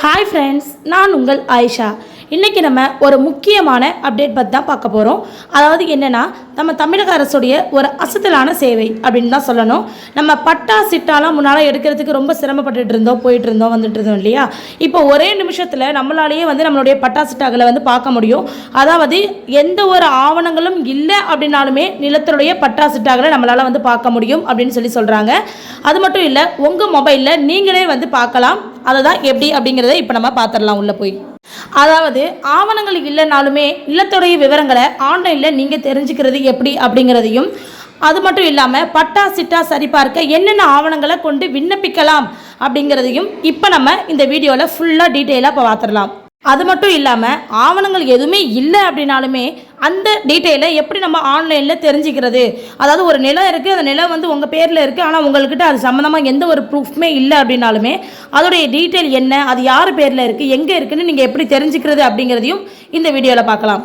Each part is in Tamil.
ஹாய் ஃப்ரெண்ட்ஸ், நான் உங்கள் ஆயிஷா. இன்றைக்கி நம்ம ஒரு முக்கியமான அப்டேட் பற்றி தான் பார்க்க போகிறோம். அதாவது என்னென்னா, நம்ம தமிழக அரசுடைய ஒரு அசத்தலான சேவை அப்படின்னு தான் சொல்லணும். நம்ம பட்டா சிட்டாலாம் முன்னால் எடுக்கிறதுக்கு ரொம்ப சிரமப்பட்டுட்டு இருந்தோம், போயிட்டு இருந்தோம், வந்துட்டு இருந்தோம் இல்லையா? இப்போ ஒரே நிமிஷத்தில் நம்மளாலேயே நம்மளுடைய பட்டா சிட்டாக்களை பார்க்க முடியும். அதாவது எந்த ஒரு ஆவணங்களும் இல்லை அப்படின்னாலுமே நிலத்துடைய பட்டா சிட்டாக்களை நம்மளால் பார்க்க முடியும் அப்படின்னு சொல்கிறாங்க. அது மட்டும் இல்லை, உங்கள் மொபைலில் நீங்களே பார்க்கலாம். அதை தான் எப்படி அப்படிங்கிறத இப்போ நம்ம பார்த்துடலாம் உள்ளே போய். அதாவது ஆவணங்கள் இல்லைனாலுமே நிலத்துடைய விவரங்களை ஆன்லைனில் நீங்கள் தெரிஞ்சுக்கிறது எப்படி அப்படிங்கிறதையும், அது மட்டும் இல்லாமல் பட்டா சிட்டா சரிபார்க்க என்னென்ன ஆவணங்களை கொண்டு விண்ணப்பிக்கலாம் அப்படிங்கிறதையும் இப்போ நம்ம இந்த வீடியோவில் ஃபுல்லாக டீட்டெயிலாக இப்போ பார்த்துடலாம். அது மட்டும் இல்லாமல் ஆவணங்கள் எதுவுமே இல்லை அப்படின்னாலுமே அந்த டீட்டெயிலை எப்படி நம்ம ஆன்லைனில் தெரிஞ்சுக்கிறது. அதாவது ஒரு நிலம் இருக்குது, அந்த நிலம் உங்கள் பேரில் இருக்குது, ஆனால் உங்கள்கிட்ட அது சம்மந்தமாக எந்த ஒரு ப்ரூஃப்மே இல்லை அப்படின்னாலுமே அதோடைய டீட்டெயில் என்ன, அது யார் பேரில் இருக்குது, எங்கே இருக்குதுன்னு நீங்கள் எப்படி தெரிஞ்சுக்கிறது அப்படிங்கிறதையும் இந்த வீடியோவில் பார்க்கலாம்.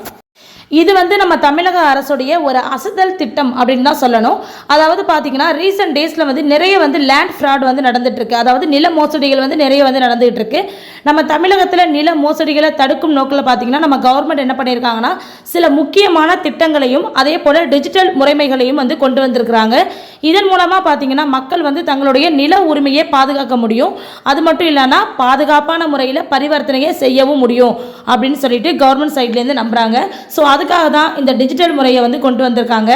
இது நம்ம தமிழக அரசுடைய ஒரு அசத்தல் திட்டம் அப்படின்னு தான் சொல்லணும். அதாவது பார்த்தீங்கன்னா ரீசெண்ட் டேஸில் நிறைய லேண்ட் ஃப்ராட் நடந்துகிட்ருக்கு. அதாவது நில மோசடிகள் நிறைய நடந்துகிட்டு இருக்கு. நம்ம தமிழகத்தில் நில மோசடிகளை தடுக்கும் நோக்கில் பார்த்தீங்கன்னா நம்ம கவர்மெண்ட் என்ன பண்ணியிருக்காங்கன்னா சில முக்கியமான திட்டங்களையும் அதே போல் டிஜிட்டல் முறைமைகளையும் கொண்டு வந்திருக்கிறாங்க. இதன் மூலமாக பார்த்தீங்கன்னா மக்கள் தங்களுடைய நில உரிமையை பாதுகாக்க முடியும். அது மட்டும் இல்லைன்னா பாதுகாப்பான முறையில் பரிவர்த்தனையை செய்யவும் முடியும் அப்படின்னு சொல்லிட்டு கவர்மெண்ட் சைட்லேருந்து நம்புகிறாங்க. ஸோ அதுக்காக தான் இந்த டிஜிட்டல் முறையை கொண்டு வந்திருக்காங்க.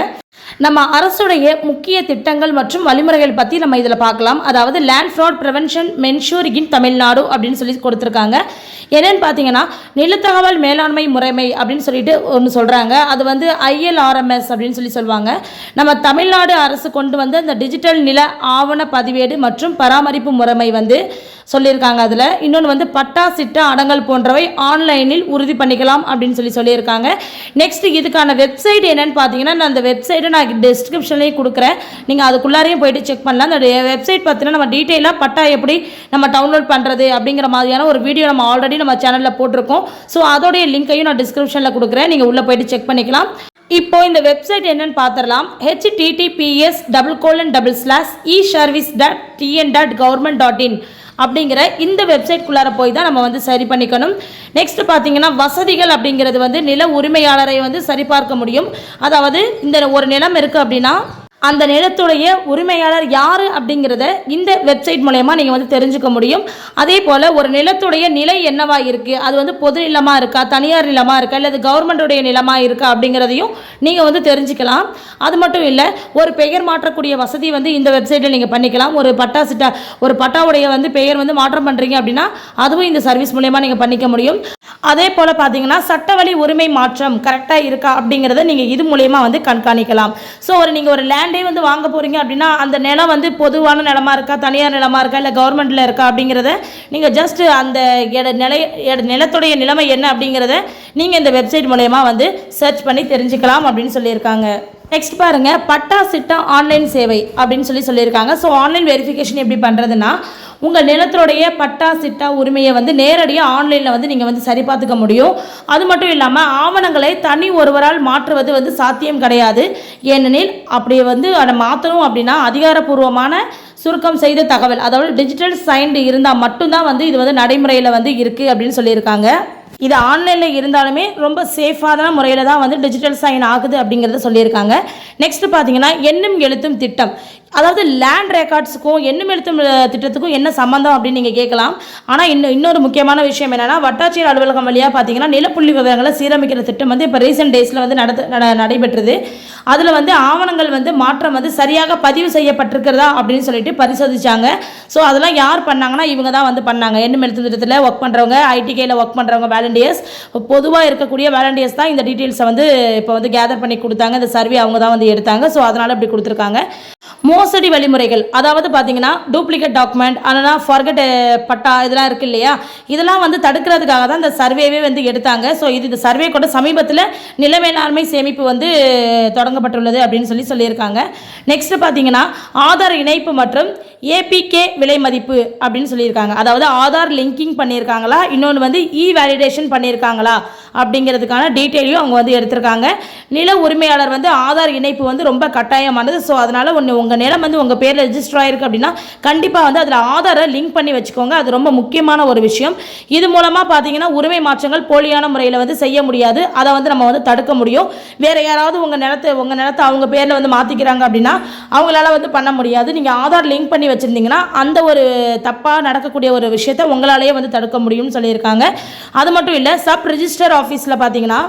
நம்ம அரசுடைய முக்கிய திட்டங்கள் மற்றும் வழிமுறைகள் பற்றி நம்ம இதில் பார்க்கலாம். அதாவது லேண்ட் ஃப்ராட் ப்ரிவென்ஷன் மென்ஷூர் இன் தமிழ்நாடு அப்படின்னு சொல்லி கொடுத்துருக்காங்க. என்னென்னு பார்த்தீங்கன்னா நிலத்தகவல் மேலாண்மை முறைமை அப்படின்னு சொல்லிட்டு ஒன்று சொல்கிறாங்க. அது ILRMS அப்படின்னு சொல்லுவாங்க. நம்ம தமிழ்நாடு அரசு கொண்டு அந்த டிஜிட்டல் நில ஆவண பதிவேடு மற்றும் பராமரிப்பு முறைமை சொல்லியிருக்காங்க. அதில் இன்னொன்று பட்டா சிட்டா அடங்கல் போன்றவை ஆன்லைனில் உறுதி பண்ணிக்கலாம் அப்படின்னு சொல்லியிருக்காங்க. நெக்ஸ்ட் இதுக்கான வெப்சைட் என்னன்னு பார்த்தீங்கன்னா நான் அந்த வெப்சைட்டை நான் டிஸ்கிரிப்ஷன்லேயே கொடுக்குறேன். நீங்கள் அதுக்குள்ளாரையும் போயிட்டு செக் பண்ணலாம். அந்த வெப்சைட் பார்த்தீங்கன்னா நம்ம டீட்டெயிலாக பட்டா எப்படி நம்ம டவுன்லோட் பண்ணுறது அப்படிங்கிற மாதிரியான ஒரு வீடியோ நம்ம ஆல்ரெடி நம்ம சேனலில் போட்டிருக்கோம். ஸோ அதோடைய லிங்கையும் நான் டிஸ்கிரிப்ஷனில் கொடுக்குறேன். நீங்கள் உள்ளே போயிட்டு செக் பண்ணிக்கலாம். இப்போ இந்த வெப்சைட் என்னன்னு பார்த்துடலாம். https://eservice.tn.government.in அப்படிங்கிற இந்த வெப்சைட்குள்ளார போய் தான் நம்ம சரி பண்ணிக்கணும். நெக்ஸ்ட் பார்த்தீங்கன்னா வசதிகள் அப்படிங்கிறது நில உரிமையாளரை சரிபார்க்க முடியும். அதாவது இந்த ஒரு நிலம் இருக்குது அப்படின்னா அந்த நிலத்துடைய உரிமையாளர் யார் அப்படிங்கிறத இந்த வெப்சைட் மூலமா நீங்கள் தெரிஞ்சுக்க முடியும். அதே போல் ஒரு நிலத்துடைய நிலை என்னவா இருக்குது, அது பொது நிலமாக இருக்கா, தனியார் நிலமாக இருக்கா, இல்லை கவர்மெண்ட்டுடைய நிலமாக இருக்கா அப்படிங்கிறதையும் நீங்கள் தெரிஞ்சுக்கலாம். அது மட்டும் இல்லை, ஒரு பெயர் மாற்றக்கூடிய வசதி இந்த வெப்சைட்டில் நீங்கள் பண்ணிக்கலாம். ஒரு பட்டா சிட்டா ஒரு பட்டாவுடைய பெயர் மாற்றம் பண்ணுறீங்க அப்படின்னா அதுவும் இந்த சர்வீஸ் மூலமா நீங்கள் பண்ணிக்க முடியும். அதே போல் பார்த்தீங்கன்னா சட்டவழி உரிமை மாற்றம் கரெக்டாக இருக்கா அப்படிங்கிறத நீங்கள் இது மூலமா கண்காணிக்கலாம். ஸோ நீங்கள் ஒரு லேண்டே வாங்க போகிறீங்க அப்படின்னா அந்த நிலம் பொதுவான நிலமா இருக்கா, தனியார் நிலமா இருக்கா, இல்லை கவர்மெண்ட்டில் இருக்கா அப்படிங்கிறத நீங்கள் ஜஸ்ட் அந்த நிலத்துடைய நிலைமை என்ன அப்படிங்கிறத நீங்கள் இந்த வெப்சைட் மூலமா சர்ச் பண்ணி தெரிஞ்சுக்கலாம் அப்படின்னு சொல்லியிருக்காங்க. நெக்ஸ்ட் பாருங்க, பட்டா சிட்டா ஆன்லைன் சேவை அப்படின்னு சொல்லியிருக்காங்க. ஸோ ஆன்லைன் வெரிஃபிகேஷன் எப்படி பண்ணுறதுன்னா உங்கள் நிலத்துடைய பட்டா சிட்டா உரிமையை நேரடியாக ஆன்லைனில் நீங்கள் சரி பார்த்துக்க முடியும். அது மட்டும் இல்லாமல் ஆவணங்களை தனி ஒருவரால் மாற்றுவது சாத்தியம் கிடையாது. ஏனெனில் அப்படி அதை மாற்றணும் அப்படின்னா அதிகாரப்பூர்வமான சுருக்கம் செய்த தகவல், அதாவது டிஜிட்டல் சைன்டு இருந்தால் மட்டும்தான் இது நடைமுறையில் இருக்குது அப்படின்னு சொல்லியிருக்காங்க. இது ஆன்லைனில் இருந்தாலுமே ரொம்ப சேஃபான முறையில் தான் டிஜிட்டல் சைன் ஆகுது அப்படிங்கிறத சொல்லியிருக்காங்க. நெக்ஸ்ட் பார்த்தீங்கன்னா எண்ணும் எழுத்தும் திட்டம். அதாவது லேண்ட் ரெக்கார்ட்ஸுக்கும் எண்ணும் எழுத்தும் திட்டத்துக்கும் என்ன சம்மந்தம் அப்படின்னு நீங்கள் கேட்கலாம். ஆனால் இன்னொரு முக்கியமான விஷயம் என்னென்னா வட்டாட்சியர் அலுவலகம் வழியாக பார்த்தீங்கன்னா நிலப்புள்ளி விவரங்களை சீரமைக்கிற திட்டம் இப்போ ரீசெண்ட் டேஸில் நடைபெற்றது. அதில் ஆவணங்கள் மாற்றம் சரியாக பதிவு செய்யப்பட்டிருக்கிறதா அப்படின்னு சொல்லிட்டு பரிசோதிச்சாங்க. ஸோ அதெல்லாம் யார் பண்ணாங்கன்னா இவங்க தான் பண்ணாங்க. எண்ணும் எழுத்தும் திட்டத்தில் ஒர்க் பண்ணுறவங்க, ஐடிகேயில் ஒர்க் பண்ணுறவங்க, வாலண்டியர்ஸ், பொதுவாக இருக்கக்கூடிய வாலண்டியர்ஸ் தான் இந்த டீட்டெயில்ஸை இப்போ கேதர் பண்ணி கொடுத்தாங்க. இந்த சர்வே அவங்க தான் எடுத்தாங்க. ஸோ அதனால் இப்படி கொடுத்துருக்காங்க. மோசடி வழிமுறைகள், அதாவது பார்த்தீங்கன்னா டூப்ளிகேட் டாக்குமெண்ட், ஆனால் ஃபார்கெட் பட்டா இதெல்லாம் இருக்குது இல்லையா, இதெல்லாம் தடுக்கிறதுக்காக தான் இந்த சர்வேவே எடுத்தாங்க. ஸோ இந்த சர்வே கூட சமீபத்தில் நில மேலாண்மை சேமிப்பு தொடங்கப்பட்டுள்ளது அப்படின்னு சொல்லியிருக்காங்க. நெக்ஸ்ட் பார்த்தீங்கன்னா ஆதார் இணைப்பு மற்றும் ஏபிகே விலை மதிப்பு அப்படின்னு சொல்லியிருக்காங்க. அதாவது ஆதார் லிங்கிங் பண்ணியிருக்காங்களா, இன்னொன்று இ வேலிடேஷன் பண்ணியிருக்காங்களா அப்படிங்கிறதுக்கான டீட்டெயிலையும் அவங்க வந்து எடுத்திருக்காங்க. நில உரிமையாளர் வந்து ஆதார் இணைப்பு வந்து ரொம்ப கட்டாயமானது. ஸோ அதனால் உங்கள் நிலம் வந்து உங்கள் பேரில் ரெஜிஸ்டர் ஆகிருக்கு அப்படின்னா கண்டிப்பாக வந்து அதில் ஆதாரை லிங்க் பண்ணி வச்சுக்கோங்க. அது ரொம்ப முக்கியமான ஒரு விஷயம். இது மூலமாக பார்த்தீங்கன்னா உரிமை மாற்றங்கள் போலியான முறையில் வந்து செய்ய முடியாது. அதை வந்து நம்ம வந்து தடுக்க முடியும். வேறு யாராவது உங்கள் நிலத்தை அவங்க பேரில் வந்து மாற்றிக்கிறாங்க அப்படின்னா அவங்களால வந்து பண்ண முடியாது. நீங்கள் ஆதார் லிங்க் பண்ணி வச்சுருந்தீங்கன்னா அந்த ஒரு தப்பாக நடக்கக்கூடிய ஒரு விஷயத்தை உங்களாலேயே வந்து தடுக்க முடியும்னு சொல்லியிருக்காங்க. அது மட்டும் இல்லை, சப் ரிஜிஸ்டர் ஆஃபீஸில் பார்த்தீங்கன்னா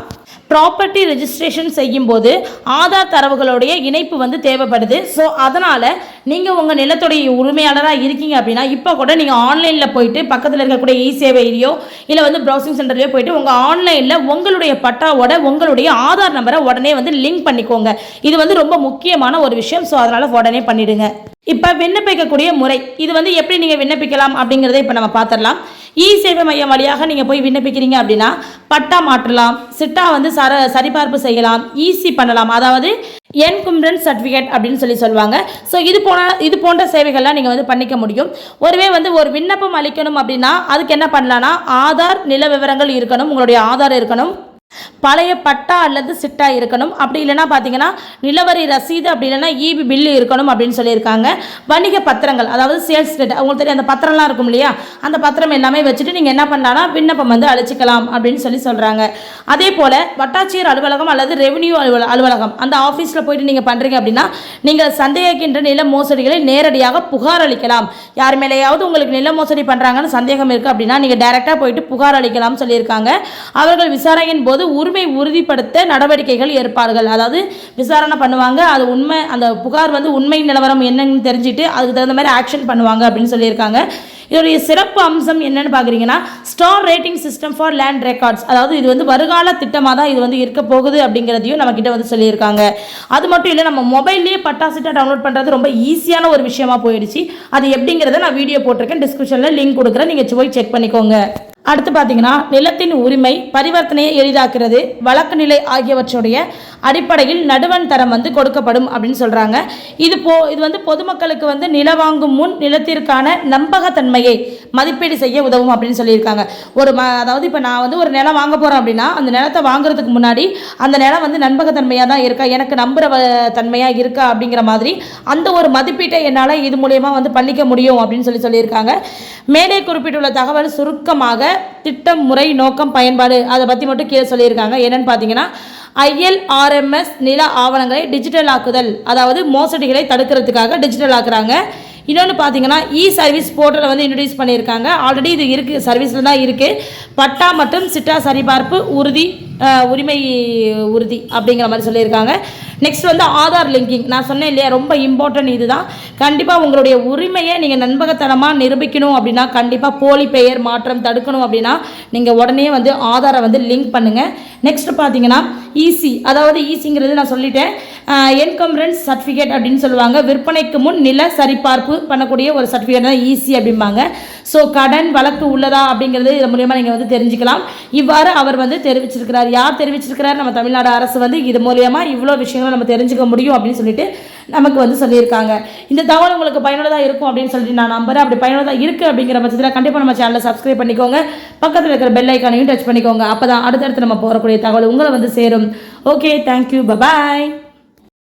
ப்ராப்பர்ட்டி ரெஜிஸ்ட்ரேஷன் செய்யும்போது ஆதார் தரவுகளுடைய இணைப்பு வந்து தேவைப்படுது. ஸோ அதனால் நீங்கள் உங்கள் நிலத்துடைய உரிமையாளராக இருக்கீங்க அப்படின்னா இப்போ கூட நீங்கள் ஆன்லைனில் போயிட்டு பக்கத்தில் இருக்கக்கூடிய இ-சேவையிலையோ இல்லை வந்து ப்ரௌசிங் சென்டர்லையோ போயிட்டு உங்கள் ஆன்லைனில் உங்களுடைய பட்டாவோட உங்களுடைய ஆதார் நம்பரை உடனே வந்து லிங்க் பண்ணிக்கோங்க. இது வந்து ரொம்ப முக்கியமான ஒரு விஷயம். ஸோ அதனால் உடனே பண்ணிவிடுங்க. இப்போ விண்ணப்பிக்கக்கூடிய முறை, இது வந்து எப்படி நீங்கள் விண்ணப்பிக்கலாம் அப்படிங்கிறத இப்போ நம்ம பார்த்துடலாம். இ-சேவை மையம் வழியாக நீங்கள் போய் விண்ணப்பிக்கிறீங்க அப்படின்னா பட்டா மாற்றலாம், சிட்டா வந்து சரிபார்ப்பு செய்யலாம், ஈசி பண்ணலாம், அதாவது என்கும்ரன்ஸ் சர்டிஃபிகேட் அப்படின்னு சொல்லுவாங்க. ஸோ இது போன்ற சேவைகள்லாம் நீங்கள் வந்து பண்ணிக்க முடியும். ஒருவே வந்து ஒரு விண்ணப்பம் அளிக்கணும் அப்படின்னா அதுக்கு என்ன பண்ணலான்னா ஆதார் நில விவரங்கள் இருக்கணும், உங்களுடைய ஆதார் இருக்கணும், பழைய பட்டா அல்லது சிட்டா இருக்கணும், அப்படி இல்லைன்னா பார்த்தீங்கன்னா நிலவரி ரசீது, அப்படி இல்லைன்னா இபி பில்லு இருக்கணும் அப்படின்னு சொல்லியிருக்காங்க. வணிக பத்திரங்கள், அதாவது சேல்ஸ் டேட், உங்களுக்கு தெரியும் அந்த பத்திரம்லாம் இருக்கும் இல்லையா, அந்த பத்திரம் எல்லாமே வச்சுட்டு நீங்கள் என்ன பண்ணலாம்னா விண்ணப்பம் வந்து அளிச்சிக்கலாம் அப்படின்னு சொல்கிறாங்க. அதே போல் வட்டாட்சியர் அலுவலகம் அல்லது ரெவென்யூ அலுவலகம் அந்த ஆஃபீஸில் போயிட்டு நீங்கள் பண்ணுறீங்க அப்படின்னா நீங்கள் சந்தேகிக்கின்ற நில மோசடிகளை நேரடியாக புகார் அளிக்கலாம். யார் மேலேயாவது உங்களுக்கு நில மோசடி பண்ணுறாங்கன்னு சந்தேகம் இருக்குது அப்படின்னா நீங்கள் டைரெக்டாக போயிட்டு புகார் அளிக்கலாம்னு சொல்லியிருக்காங்க. அவர்கள் விசாரணையின் போது உரிமை உறுதிப்படுத்த நடவடிக்கைகள் ஏற்பார்கள். அதாவது விசாரணை பண்ணுவாங்க, அது உண்மை, அந்த புகார் வந்து உண்மை நிலவரம் என்னன்னு தெரிஞ்சுட்டு அதுக்கு தகுந்த மாதிரி ஆக்ஷன் பண்ணுவாங்க அப்படின்னு சொல்லியிருக்காங்க. இதோடைய சிறப்பு அம்சம் என்னன்னு பார்க்குறீங்கன்னா star rating system for land records, அதாவது இது வந்து வருகால திட்டமாக தான் இது வந்து இருக்க போகுது அப்படிங்கிறதையும் நம்மக்கிட்ட வந்து சொல்லியிருக்காங்க. அது மட்டும் இல்லை, நம்ம மொபைல்லேயே பட்டா சிட்டா டவுன்லோட் பண்ணுறது ரொம்ப ஈஸியான ஒரு விஷயமா போயிடுச்சு. அது எப்படிங்கிறத நான் வீடியோ போட்டிருக்கேன், டிஸ்கிரிப்ஷனில் லிங்க் கொடுக்குறேன், நீங்கள் போய் செக் பண்ணிக்கோங்க. அடுத்து பார்த்தீங்கன்னா நிலத்தின் உரிமை பரிவர்த்தனையை எளிதாக்குறது, வழக்கு நிலை ஆகியவற்றுடைய அடிப்படையில் நடுவண் தரம் வந்து கொடுக்கப்படும் அப்படின்னு சொல்கிறாங்க. இது வந்து பொதுமக்களுக்கு வந்து நில வாங்கும் முன் நிலத்திற்கான நம்பகத்தன்மையை மதிப்பீடு செய்ய உதவும் அப்படின்னு சொல்லியிருக்காங்க. அதாவது இப்போ நான் வந்து ஒரு நிலம் வாங்க போகிறேன் அப்படின்னா அந்த நிலத்தை வாங்குறதுக்கு முன்னாடி அந்த நிலம் வந்து நம்பகத்தன்மையாக தான் இருக்கா, எனக்கு நம்புகிற தன்மையாக இருக்கா அப்படிங்கிற மாதிரி அந்த ஒரு மதிப்பீட்டை என்னால் இது மூலயமா வந்து பண்ணிக்க முடியும் அப்படின்னு சொல்லியிருக்காங்க. மேலே குறிப்பிட்டுள்ள தகவல் சுருக்கமாக திட்டம், முறை, நோக்கம், பயன்பாடு அதை பற்றி மட்டும் கீழே சொல்லியிருக்காங்க. என்னன்னு பார்த்தீங்கன்னா ILRMS நில ஆவணங்களை டிஜிட்டல் ஆக்குதல், அதாவது மோசடிகளை தடுக்கிறதுக்காக டிஜிட்டல் ஆக்குறாங்க. இன்னொன்று பார்த்தீங்கன்னா சர்வீஸ் போர்ட்டலை வந்து இன்ட்ரடியூஸ் பண்ணியிருக்காங்க. ஆல்ரெடி இது இருக்குது, சர்வீஸில் தான் இருக்குது. பட்டா மற்றும் சிட்டா சரிபார்ப்பு உரிமை உறுதி அப்படிங்கிற மாதிரி சொல்லியிருக்காங்க. நெக்ஸ்ட் வந்து ஆதார் லிங்கிங், நான் சொன்னேன் இல்லையா, ரொம்ப இம்பார்ட்டன்ட் இதுதான். கண்டிப்பாக உங்களுடைய உரிமையை நீங்கள் நண்பகத்தனமாக நிரூபிக்கணும் அப்படின்னா, கண்டிப்பாக போலி பெயர் மாற்றம் தடுக்கணும் அப்படின்னா நீங்கள் உடனே வந்து ஆதாரை வந்து லிங்க் பண்ணுங்கள். நெக்ஸ்ட் பார்த்தீங்கன்னா ஈசி, அதாவது ஈசிங்கிறது நான் சொல்லிட்டேன், என்கம்ரன்ஸ் சர்டிஃபிகேட் அப்படின்னு சொல்லுவாங்க. விற்பனைக்கு முன் நில சரிபார்ப்பு பண்ணக்கூடிய ஒரு சர்டிஃபிகேட் தான் ஈசி அப்படிம்பாங்க. ஸோ கடன் வழக்கு உள்ளதா அப்படிங்கிறது இது மூலியமாக நீங்கள் வந்து தெரிஞ்சுக்கலாம். இவ்வாறு அவர் வந்து தெரிவிச்சிருக்கிறார். யார் தெரிவிச்சிருக்கிறார்? நம்ம தமிழ்நாடு அரசு வந்து இது மூலியமாக இவ்வளோ விஷயங்களை நம்ம தெரிஞ்சுக்க முடியும் அப்படின்னு சொல்லிட்டு நமக்கு வந்து சொல்லியிருக்காங்க. இந்த தகவல் உங்களுக்கு பயனுள்ளதாக இருக்கும் அப்படின்னு சொல்லிட்டு நான் நம்புறேன். அப்படி பயனுள்ளதாக இருக்குது அப்படிங்கிற பட்சத்தில் கண்டிப்பாக நம்ம சேனலை சப்ஸ்கிரைப் பண்ணிக்கோங்க, பக்கத்தில் இருக்கிற பெல் ஐக்கானையும் டச் பண்ணிக்கோங்க. அப்போ தான் அடுத்தடுத்து நம்ம போகக்கூடிய தகவல் உங்களை வந்து சேரும். Okay, thank you, bye bye.